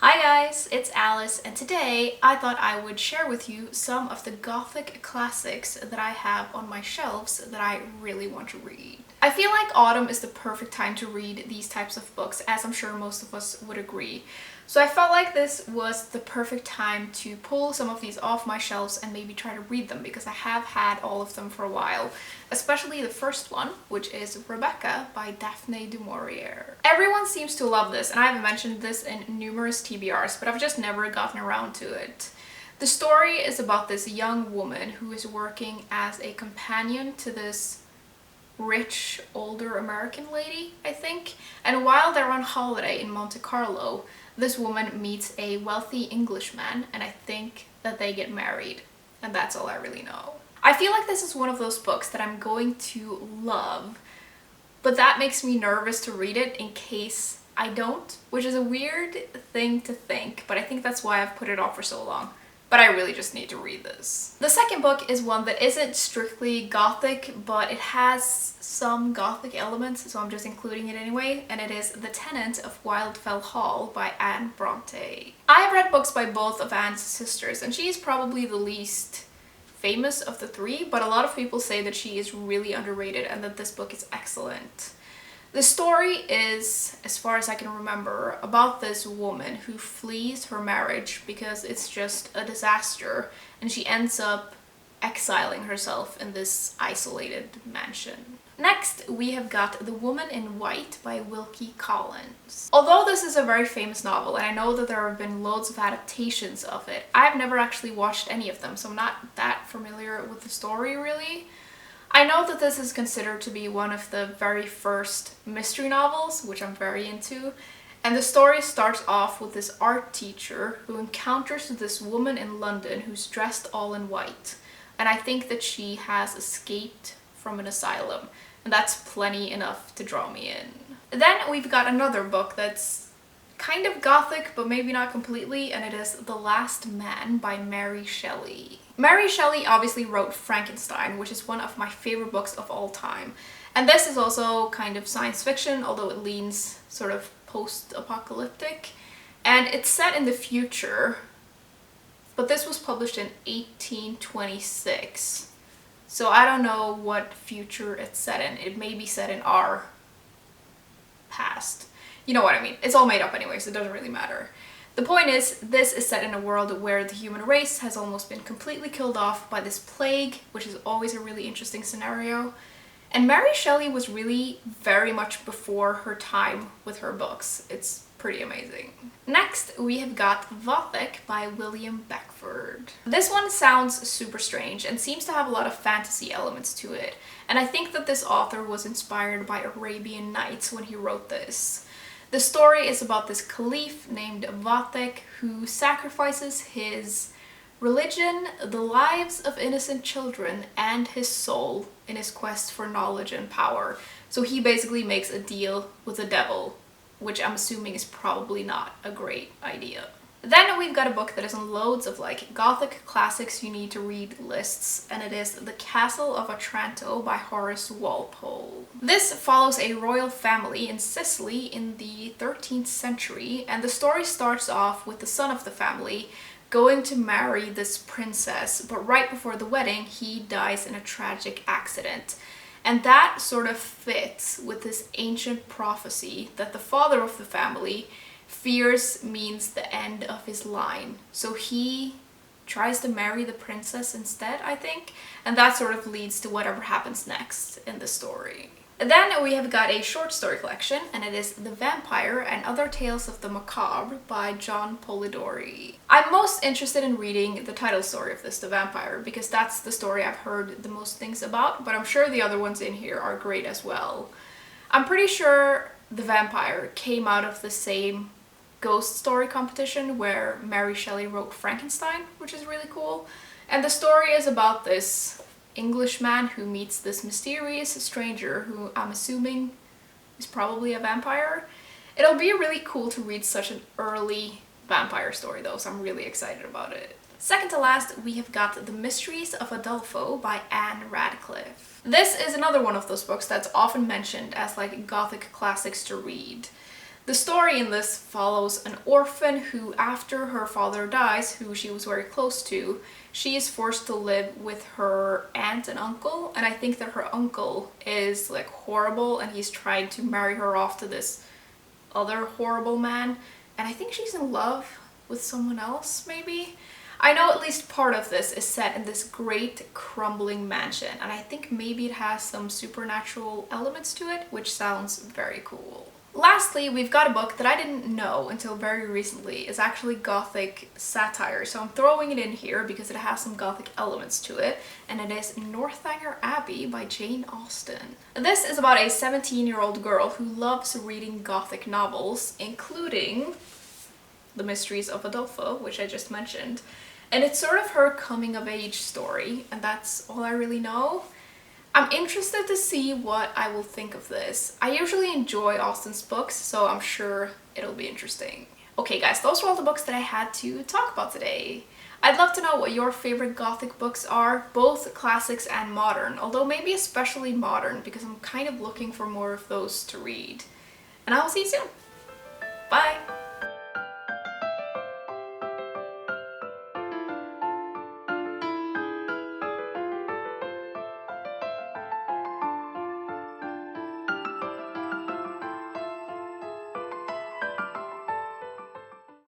Hi guys, it's Alice, and today I thought I would share with you some of the Gothic classics that I have on my shelves that I really want to read. I feel like autumn is the perfect time to read these types of books, as I'm sure most of us would agree. So I felt like this was the perfect time to pull some of these off my shelves and maybe try to read them, because I have had all of them for a while, especially the first one, which is Rebecca by Daphne du Maurier. Everyone seems to love this, and I have mentioned this in numerous TBRs, but I've just never gotten around to it. The story is about this young woman who is working as a companion to this rich, older American lady, I think. And while they're on holiday in Monte Carlo, this woman meets a wealthy Englishman, and I think that they get married. And that's all I really know. I feel like this is one of those books that I'm going to love, but that makes me nervous to read it in case I don't, which is a weird thing to think, but I think that's why I've put it off for so long. But I really just need to read this. The second book is one that isn't strictly Gothic, but it has some Gothic elements, so I'm just including it anyway, and it is The Tenant of Wildfell Hall by Anne Bronte. I have read books by both of Anne's sisters, and she's probably the least famous of the three, but a lot of people say that she is really underrated and that this book is excellent. The story is, as far as I can remember, about this woman who flees her marriage because it's just a disaster, and she ends up exiling herself in this isolated mansion. Next, we have got The Woman in White by Wilkie Collins. Although this is a very famous novel, and I know that there have been loads of adaptations of it, I've never actually watched any of them, so I'm not that familiar with the story really. I know that this is considered to be one of the very first mystery novels, which I'm very into, and the story starts off with this art teacher who encounters this woman in London who's dressed all in white, and I think that she has escaped from an asylum, and that's plenty enough to draw me in. Then we've got another book that's kind of Gothic, but maybe not completely, and it is The Last Man by Mary Shelley. Mary Shelley obviously wrote Frankenstein, which is one of my favorite books of all time. And this is also kind of science fiction, although it leans sort of post-apocalyptic. And it's set in the future, but this was published in 1826. So I don't know what future it's set in. It may be set in our past. You know what I mean. It's all made up anyway, so it doesn't really matter. The point is, this is set in a world where the human race has almost been completely killed off by this plague, which is always a really interesting scenario. And Mary Shelley was really very much before her time with her books. It's pretty amazing. Next, we have got Gothic by William Beckford. This one sounds super strange and seems to have a lot of fantasy elements to it. And I think that this author was inspired by Arabian Nights when he wrote this. The story is about this caliph named Gothic who sacrifices his religion, the lives of innocent children, and his soul in his quest for knowledge and power. So he basically makes a deal with the devil, which I'm assuming is probably not a great idea. Then we've got a book that is on loads of like Gothic classics you need to read lists, and it is The Castle of Otranto by Horace Walpole. This follows a royal family in Sicily in the 13th century, and the story starts off with the son of the family going to marry this princess, but right before the wedding he dies in a tragic accident. And that sort of fits with this ancient prophecy that the father of the family fears means the end of his line. So he tries to marry the princess instead, I think, and that sort of leads to whatever happens next in the story. Then we have got a short story collection, and it is The Vampire and Other Tales of the Macabre by John Polidori. I'm most interested in reading the title story of this, The Vampire, because that's the story I've heard the most things about, but I'm sure the other ones in here are great as well. I'm pretty sure The Vampire came out of the same ghost story competition where Mary Shelley wrote Frankenstein, which is really cool. And the story is about this Englishman who meets this mysterious stranger who I'm assuming is probably a vampire. It'll be really cool to read such an early vampire story though, so I'm really excited about it. Second to last, we have got The Mysteries of Udolpho by Anne Radcliffe. This is another one of those books that's often mentioned as like Gothic classics to read. The story in this follows an orphan who, after her father dies, who she was very close to, she is forced to live with her aunt and uncle, and I think that her uncle is like horrible and he's trying to marry her off to this other horrible man, and I think she's in love with someone else, maybe? I know at least part of this is set in this great crumbling mansion, and I think maybe it has some supernatural elements to it, which sounds very cool. Lastly, we've got a book that I didn't know until very recently is actually Gothic satire, so I'm throwing it in here because it has some Gothic elements to it, and it is Northanger Abbey by Jane Austen. This is about a 17-year-old girl who loves reading Gothic novels, including The Mysteries of Adolpho, which I just mentioned, and it's sort of her coming-of-age story, and that's all I really know. I'm interested to see what I will think of this. I usually enjoy Austen's books, so I'm sure it'll be interesting. Okay guys, those were all the books that I had to talk about today. I'd love to know what your favorite Gothic books are, both classics and modern, although maybe especially modern because I'm kind of looking for more of those to read. And I will see you soon. Bye!